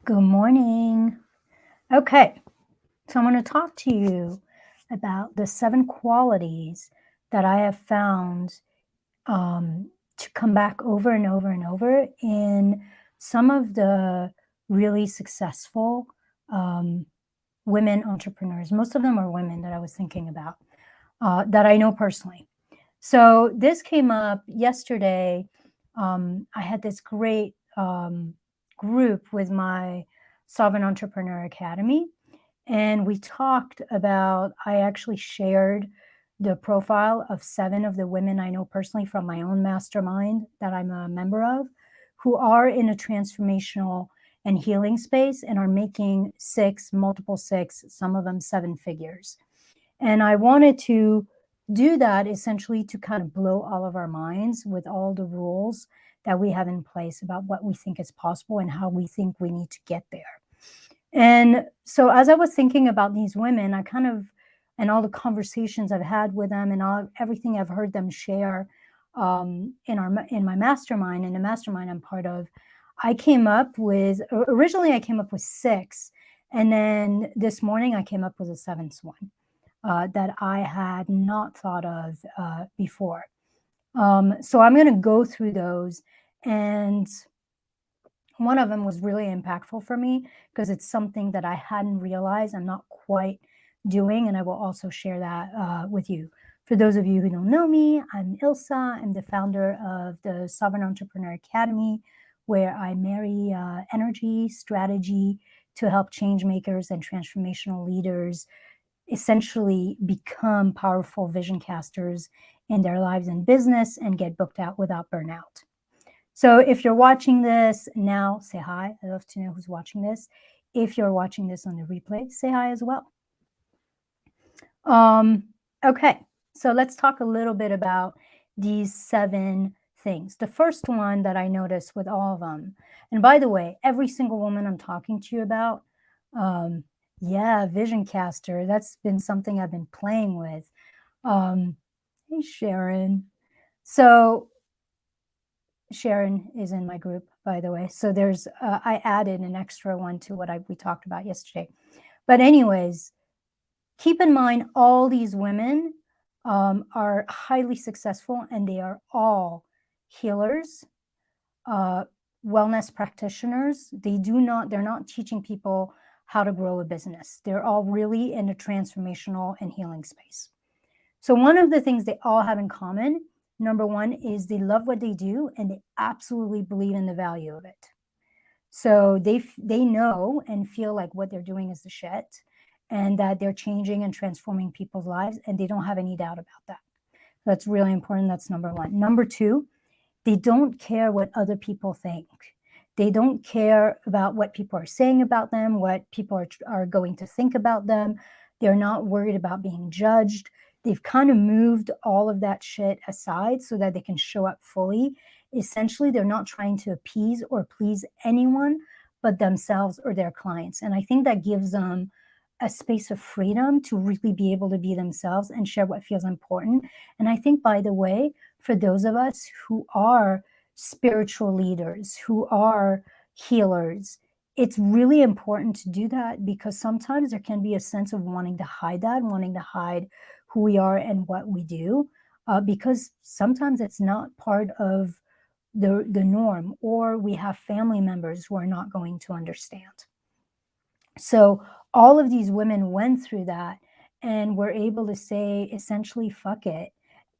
Good morning. Okay, so I'm going to talk to you about the 7 qualities that I have found to come back over and over and over in some of the really successful women entrepreneurs. Most of them are women that I was thinking about that I know personally. So this came up yesterday. I had this great group with my Sovereign Entrepreneur Academy, and we talked about, I actually shared the profile of 7 of the women I know personally from my own mastermind that I'm a member of, who are in a transformational and healing space and are making 6, multiple 6, some of them 7 figures. And I wanted to do that essentially to kind of blow all of our minds with all the rules that we have in place about what we think is possible and how we think we need to get there. And so as I was thinking about these women, I kind of, and all the conversations I've had with them and everything I've heard them share in my mastermind, in the mastermind I'm part of, originally I came up with 6. And then this morning I came up with a 7th one. That I had not thought of before. So I'm going to go through those, and one of them was really impactful for me because it's something that I hadn't realized I'm not quite doing, and I will also share that with you. For those of you who don't know me, I'm Ilsa. I'm the founder of the Sovereign Entrepreneur Academy, where I marry energy, strategy to help change makers and transformational leaders essentially become powerful vision casters in their lives and business and get booked out without burnout. So if you're watching this now, say hi. I'd love to know who's watching this. If you're watching this on the replay, say hi as well. Okay, so let's talk a little bit about these 7 things. The first one that I noticed with all of them, and by the way, every single woman I'm talking to you about, yeah, vision caster. That's been something I've been playing with. Hey, Sharon. So Sharon is in my group, by the way. So there's, I added an extra one to what we talked about yesterday. But anyways, keep in mind, all these women are highly successful, and they are all healers, wellness practitioners. They're not teaching people how to grow a business. They're all really in a transformational and healing space. So one of the things they all have in common, number one, is they love what they do and they absolutely believe in the value of it. So they know and feel like what they're doing is the shit, and that they're changing and transforming people's lives, and they don't have any doubt about that. That's really important. That's number one. Number two, they don't care what other people think. They don't care about what people are saying about them, what people are going to think about them. They're not worried about being judged. They've kind of moved all of that shit aside so that they can show up fully. Essentially, they're not trying to appease or please anyone but themselves or their clients. And I think that gives them a space of freedom to really be able to be themselves and share what feels important. And I think, by the way, for those of us who are spiritual leaders, who are healers, it's really important to do that, because sometimes there can be a sense of wanting to hide that, wanting to hide who we are and what we do, because sometimes it's not part of the norm, or we have family members who are not going to understand. So all of these women went through that and were able to say, essentially, fuck it.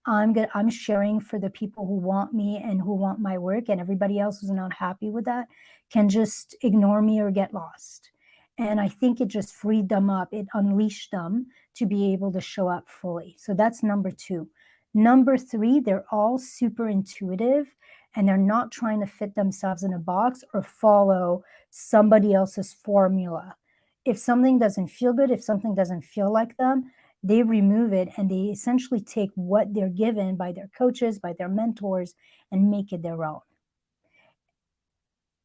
I'm sharing for the people who want me and who want my work, and everybody else who's not happy with that can just ignore me or get lost. And I think it just freed them up. It unleashed them to be able to show up fully. So that's number 2. Number 3, they're all super intuitive, and they're not trying to fit themselves in a box or follow somebody else's formula. If something doesn't feel good, if something doesn't feel like them, they remove it, and they essentially take what they're given by their coaches, by their mentors, and make it their own.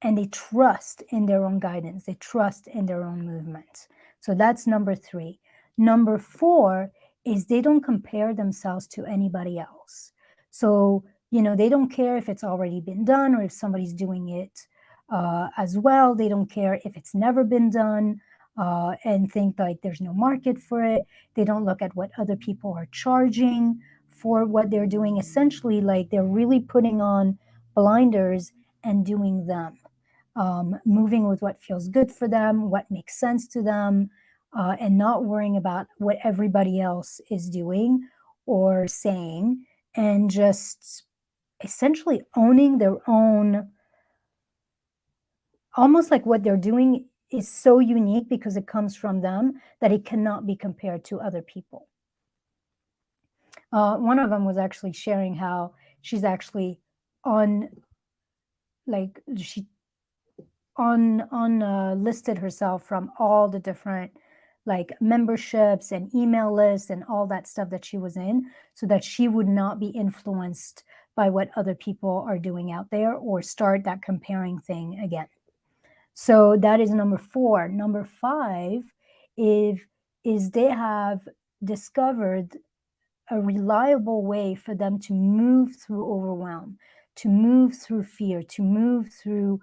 And they trust in their own guidance. They trust in their own movement. So that's number 3. Number 4 is they don't compare themselves to anybody else. So, they don't care if it's already been done or if somebody's doing it as well. They don't care if it's never been done, and think like there's no market for it. They don't look at what other people are charging for what they're doing. Essentially, like they're really putting on blinders and doing them, moving with what feels good for them, what makes sense to them, and not worrying about what everybody else is doing or saying, and just essentially owning their own, almost like what they're doing is so unique because it comes from them that it cannot be compared to other people. One of them was actually sharing how she's actually on, like she on listed herself from all the different like memberships and email lists and all that stuff that she was in, so that she would not be influenced by what other people are doing out there or start that comparing thing again. So that is number 4. Number 5 is they have discovered a reliable way for them to move through overwhelm, to move through fear, to move through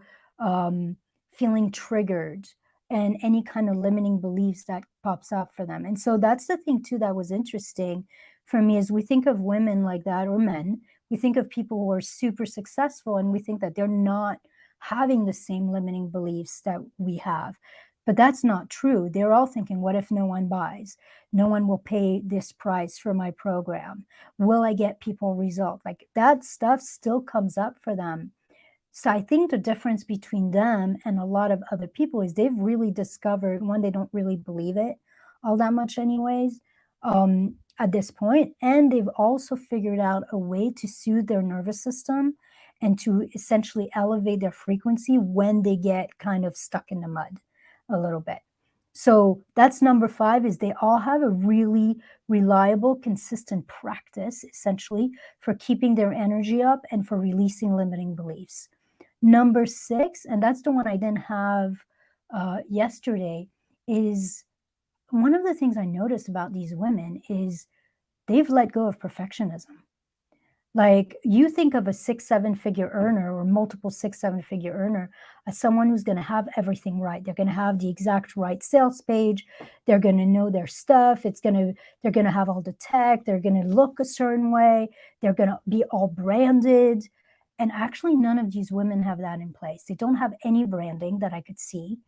feeling triggered and any kind of limiting beliefs that pops up for them. And so that's the thing too that was interesting for me, is we think of women like that, or men, we think of people who are super successful and we think that they're not having the same limiting beliefs that we have. But that's not true. They're all thinking, what if no one buys? No one will pay this price for my program. Will I get people result? Like that stuff still comes up for them. So I think the difference between them and a lot of other people is they've really discovered, one, they don't really believe it all that much anyways, at this point. And they've also figured out a way to soothe their nervous system and to essentially elevate their frequency when they get kind of stuck in the mud a little bit. So that's number 5, is they all have a really reliable, consistent practice, essentially, for keeping their energy up and for releasing limiting beliefs. Number 6, and that's the one I didn't have yesterday, is one of the things I noticed about these women is they've let go of perfectionism. Like, you think of a 6-7-figure earner or multiple 6-7-figure earner as someone who's going to have everything right. They're going to have the exact right sales page. They're going to know their stuff. They're going to have all the tech. They're going to look a certain way. They're going to be all branded. And actually, none of these women have that in place. They don't have any branding that I could see.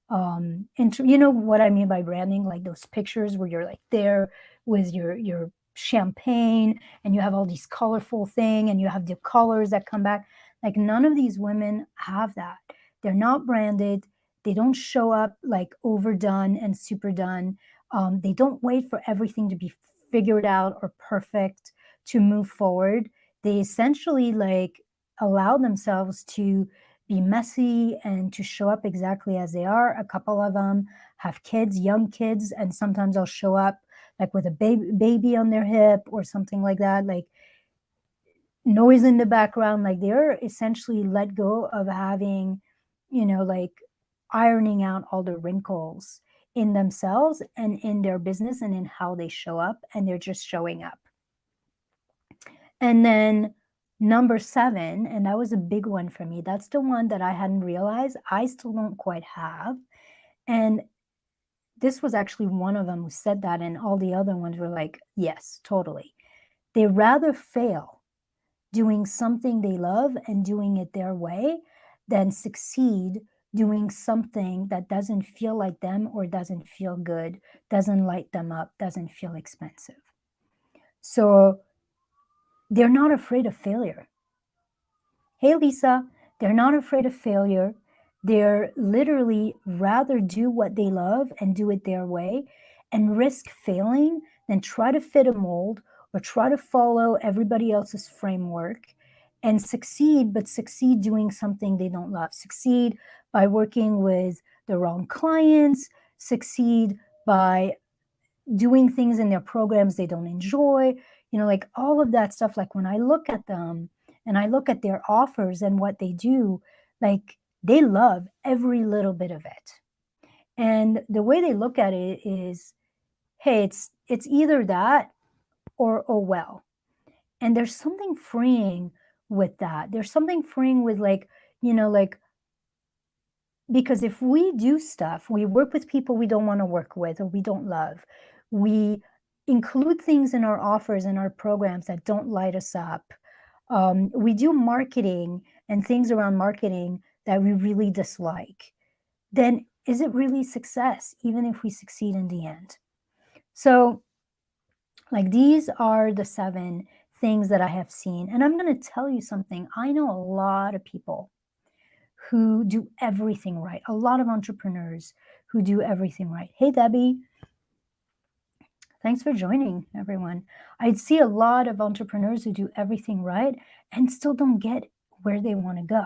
And you know what I mean by branding? Like those pictures where you're like there with your champagne and you have all these colorful thing and you have the colors that come back. Like none of these women have that. They're not branded. They don't show up like overdone and super done. They don't wait for everything to be figured out or perfect to move forward. They essentially like allow themselves to be messy and to show up exactly as they are. A couple of them have kids, young kids, and sometimes they'll show up like with a baby on their hip or something like that, like noise in the background. Like they're essentially let go of having, like ironing out all the wrinkles in themselves and in their business and in how they show up, and they're just showing up. And then number 7, and that was a big one for me. That's the one that I hadn't realized I still don't quite have. And this was actually one of them who said that, and all the other ones were like, yes, totally. They rather fail doing something they love and doing it their way than succeed doing something that doesn't feel like them or doesn't feel good, doesn't light them up, doesn't feel expensive. So they're not afraid of failure. Hey, Lisa, they're not afraid of failure. They're literally rather do what they love and do it their way and risk failing than try to fit a mold or try to follow everybody else's framework and succeed, but succeed doing something they don't love. Succeed by working with the wrong clients, succeed by doing things in their programs they don't enjoy, like all of that stuff. Like when I look at them and I look at their offers and what they do, like they love every little bit of it. And the way they look at it is, hey, it's either that or oh well. And there's something freeing with that. There's something freeing with like Because if we do stuff, we work with people we don't wanna work with or we don't love, we include things in our offers and our programs that don't light us up, we do marketing and things around marketing that we really dislike, then is it really success, even if we succeed in the end? So, like, these are the 7 things that I have seen, and I'm gonna tell you something, I know a lot of people who do everything right, a lot of entrepreneurs who do everything right. Hey, Debbie, thanks for joining, everyone. I see a lot of entrepreneurs who do everything right and still don't get where they wanna go.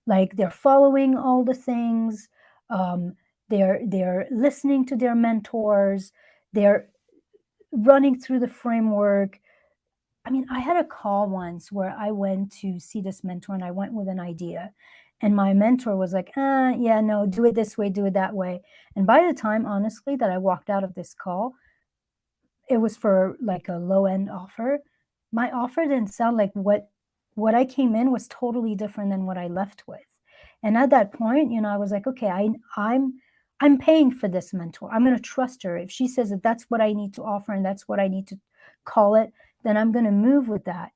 Like, they're following all the things, um, they're listening to their mentors, they're running through the framework. I mean, I had a call once where I went to see this mentor and I went with an idea. And my mentor was like, yeah, no, do it this way, do it that way. And by the time, honestly, that I walked out of this call, it was for like a low end offer. My offer didn't sound like what I came in was totally different than what I left with. And at that point, I was like, okay, I'm paying for this mentor. I'm going to trust her. If she says that that's what I need to offer and that's what I need to call it, then I'm going to move with that.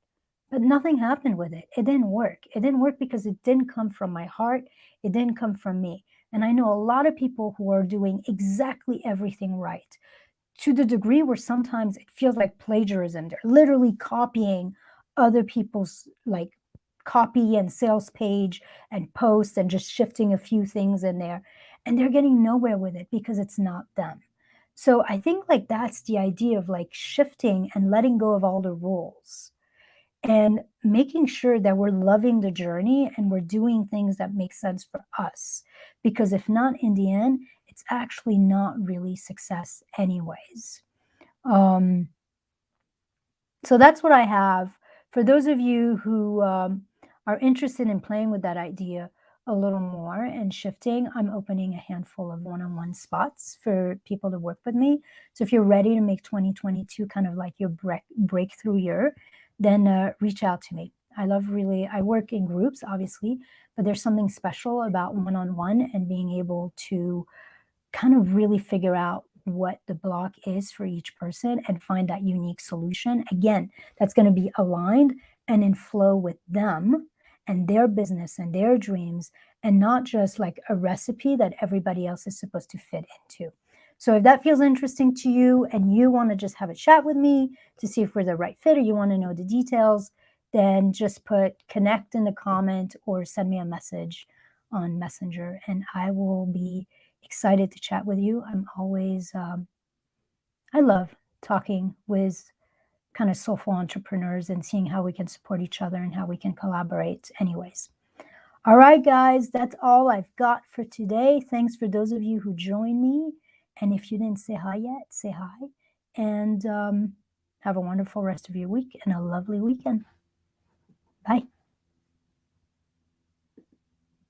But nothing happened with it. It didn't work. It didn't work because it didn't come from my heart. It didn't come from me. And I know a lot of people who are doing exactly everything right, to the degree where sometimes it feels like plagiarism. They're literally copying other people's like copy and sales page and posts and just shifting a few things in there. And they're getting nowhere with it because it's not them. So I think like that's the idea of like shifting and letting go of all the rules and making sure that we're loving the journey and we're doing things that make sense for us. Because if not, in the end, it's actually not really success, anyways. Um, so that's what I have. For those of you who are interested in playing with that idea a little more and shifting, I'm opening a handful of one on one spots for people to work with me. So if you're ready to make 2022 kind of like your breakthrough year, then reach out to me. I work in groups, obviously, but there's something special about one on one and being able to kind of really figure out what the block is for each person and find that unique solution. Again, that's going to be aligned and in flow with them and their business and their dreams, and not just like a recipe that everybody else is supposed to fit into. So if that feels interesting to you and you want to just have a chat with me to see if we're the right fit or you want to know the details, then just put connect in the comment or send me a message on Messenger and I will be excited to chat with you. I love talking with kind of soulful entrepreneurs and seeing how we can support each other and how we can collaborate, anyways. All right, guys, that's all I've got for today. Thanks for those of you who joined me. And if you didn't say hi yet, say hi. And have a wonderful rest of your week and a lovely weekend. Bye.